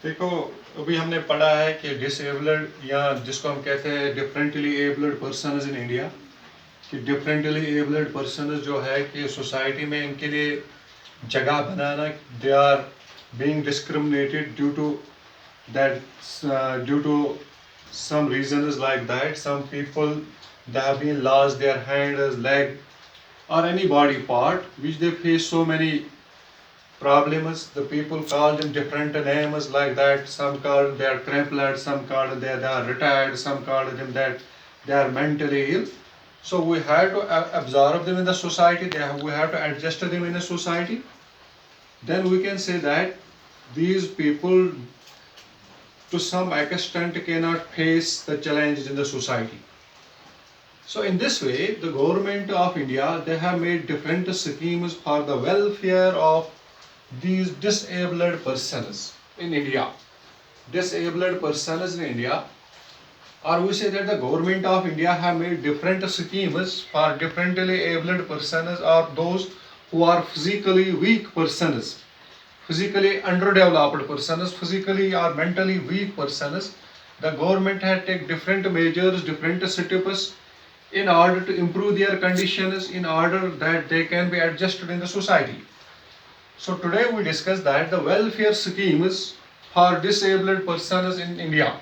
देखो, अभी हमने पढ़ा है कि डिसेबल्ड या जिसको हम कहते हैं differently abled persons in India, कि डिफरेंटली एबल्ड पर्सनस जो है कि सोसाइटी में इनके लिए जगह बनाना, they are being discriminated due to some reasons like that. Some people, they have been lost their hand, leg, or any body part which they face so many problems. The people call them different names like that. Some call they are crippled, some call they are retired, some call them that they are mentally ill. So we have to absorb them in the society. We have to adjust them in the society. Then we can say that these people to some extent cannot face the challenges in the society. So in this way, the government of India, they have made different schemes for the welfare of these disabled persons in India. Disabled persons in India, or we say that the government of India have made different schemes for differently abled persons or those who are physically weak persons, physically underdeveloped persons, physically or mentally weak persons. The government has taken different measures, different steps in order to improve their conditions, in order that they can be adjusted in the society. So today we discuss that the welfare schemes for disabled persons in India,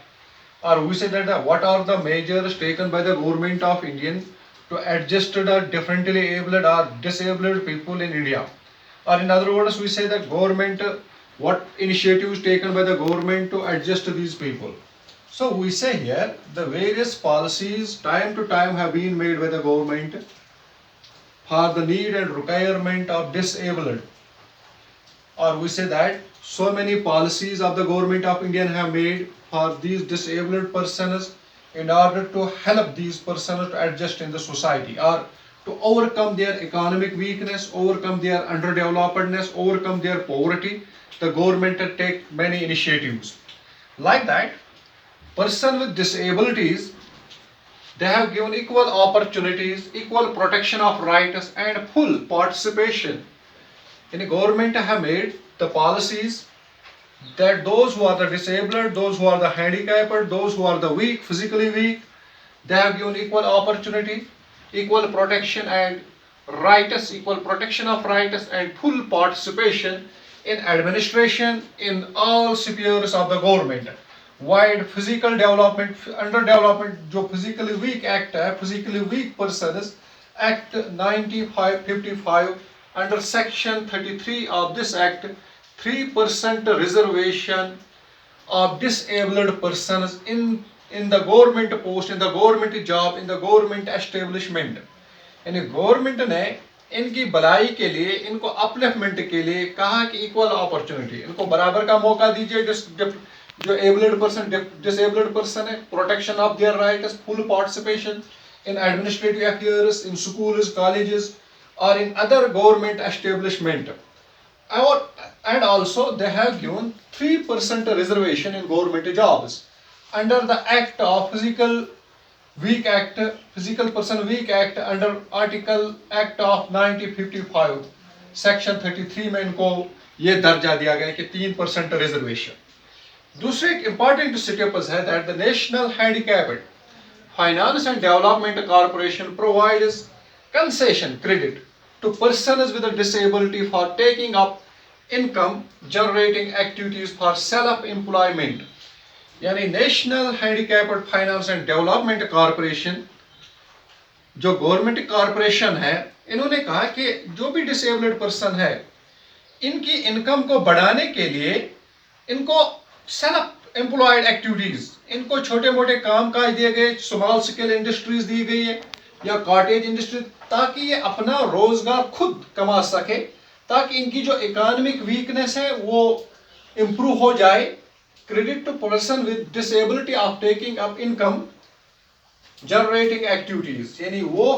or we say that what are the measures taken by the government of India to adjust the differently abled or disabled people in India, or in other words, we say that government, what initiatives taken by the government to adjust these people. So we say here the various policies time to time have been made by the government for the need and requirement of disabled, or we say that so many policies of the government of India have made for these disabled persons in order to help these persons to adjust in the society, or to overcome their economic weakness, overcome their underdevelopedness, overcome their poverty. The government has taken many initiatives. Like that, persons with disabilities, they have given equal opportunities, equal protection of rights, and full participation. In the government have made the policies that those who are the disabled, those who are the handicapped, those who are the weak, physically weak, they have given equal opportunity, equal protection and rights, equal protection of rights and full participation in administration in all spheres of the government. Wide physical development, underdevelopment, जो physically weak act है, physically weak persons, Act 9555, under section 33 of this act, 3% reservation of disabled persons in the government post, in the government job, in the government establishment. यानी government ने इनकी भलाई के लिए, इनको upliftment के लिए कहा कि इक्वल अपॉर्चुनिटी, इनको बराबर का मौका दीजिए. जो एबल्ड पर्सन, डिसेबल्ड पर्सन है, protection of their rights, full participation in administrative affairs, in schools, colleges, और in other government establishment. And also they have given 3% reservation in government jobs under the Act of Physical Person Weak Act, under Article Act of 1955, Section 33 में इनको ये दर्जा दिया गया कि 3% reservation. दूसरे एक इंपॉर्टेंट स्टेप्स है that the National Handicapped Finance and Development Corporation provides concession credit to persons with a disability for taking up income generating activities for self-employment. यानी national handicapped finance and development corporation, जो government corporation है, इन्होंने कहा कि जो भी disabled person है, इनकी इनकम को बढ़ाने के लिए इनको सेल्फ एम्प्लॉयड एक्टिविटीज, इनको छोटे मोटे काम काज दिए गए, स्मॉल स्केल इंडस्ट्रीज दी गई है या कॉटेज इंडस्ट्री, ताकि ये अपना रोजगार खुद कमा सके, ताकि इनकी जो इकोनॉमिक वीकनेस है वो इम्प्रूव हो जाए. Credit to person with disability of taking up income generating activities, यानी वो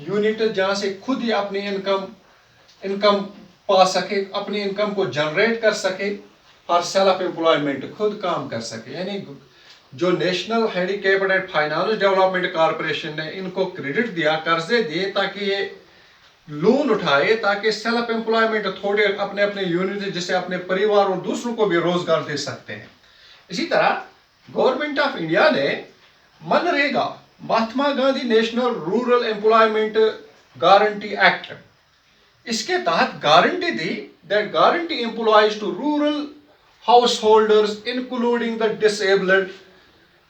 यूनिट जहां से खुद ही अपनी इनकम पा सके, अपनी इनकम को जनरेट कर सके फॉर सेल्फ एम्प्लॉयमेंट, खुद काम कर सके. यानी जो national handicapped and finance development corporation ने इनको क्रेडिट दिया, कर्जे दिए, ताकि ये लोन उठाए, ताकि सेल्फ एम्प्लॉयमेंट थोड़े अपने यूनिट, जिससे अपने परिवार और दूसरों को भी रोजगार दे सकते हैं. इसी तरह गवर्नमेंट ऑफ इंडिया ने मनरेगा, Mahatma Gandhi national rural employment guarantee act, इसके तहत गारंटी दी that guarantee employs to rural householders including the disabled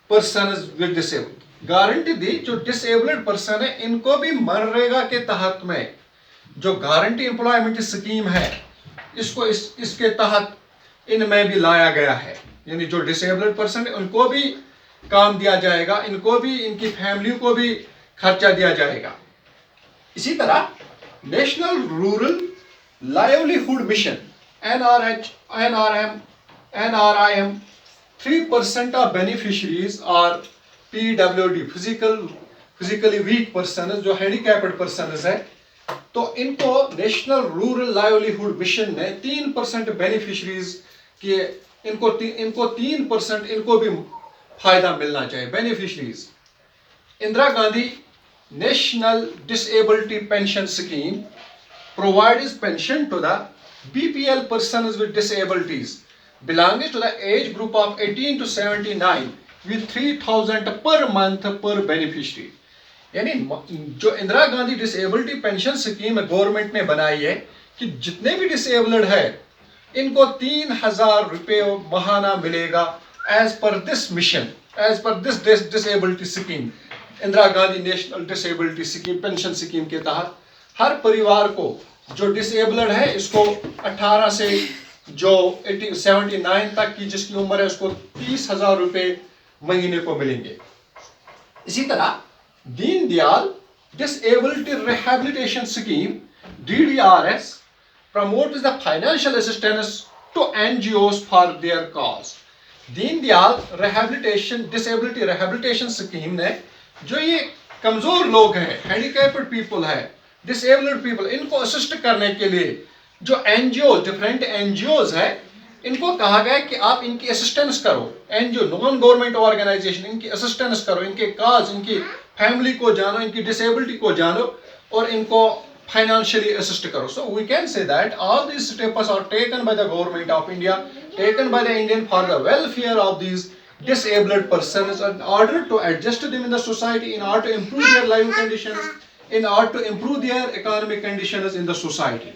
person with disable, guarantee दी जो डिसेबल्ड पर्सन है इनको भी मनरेगा के तहत में जो गारंटी एम्प्लॉयमेंट स्कीम है इसको इसके तहत इनमें भी लाया गया है। यानी जो डिसेबल्ड पर्सन है उनको भी काम दिया जाएगा, इनको भी, इनकी फैमिली को भी खर्चा दिया जाएगा। इसी तरह national rural livelihood mission NRIM 3% of beneficiaries are PWD, physically weak person, जो हैंडीकैप्ड पर्सन है, तो इनको नेशनल रूरल लाइवलीहुड मिशन ने 3% बेनिफिशरीज के इनको 3% इनको भी फायदा मिलना चाहिए beneficiaries. Indira Gandhi national disability pension scheme provides pension to the BPL persons with disabilities belonging to the age group of 18 to 79 with 3,000 per month per beneficiary। यानी जो Indira Gandhi disability pension scheme government ने बनाई है कि जितने भी डिसेबल्ड है इनको 3,000 रुपये महाना मिलेगा as per this mission, as per this disability scheme, Indira Gandhi national disability scheme pension scheme के तहत हर परिवार को जो डिसेबल्ड है इसको 18 से जो 79 तक की जिसकी उम्र है उसको 30,000 रुपये महीने को मिलेंगे। इसी तरह Deendayal disability rehabilitation scheme DDRS promotes the financial assistance to NGOs for their cause। Deendayal disability rehabilitation scheme ने जो ये कमजोर लोग हैं, हैंडीकैप्ड पीपल है, डिसेबल्ड पीपल, इनको असिस्ट करने के लिए जो एनजीओ, डिफरेंट एनजीओज है, इनको कहा गया कि आप इनकी असिस्टेंस करो, एनजीओ नॉन गवर्नमेंट ऑर्गेनाइजेशन, इनकी असिस्टेंस करो, इनके काज, इनकी फैमिली को जानो, इनकी डिसेबिलिटी को जानो और इनको financially assist karo। So we can say that all these steps are taken by the government of India, taken by the Indian for the welfare of these disabled persons in order to adjust them in the society, in order to improve their life conditions, in order to improve their economic conditions in the society।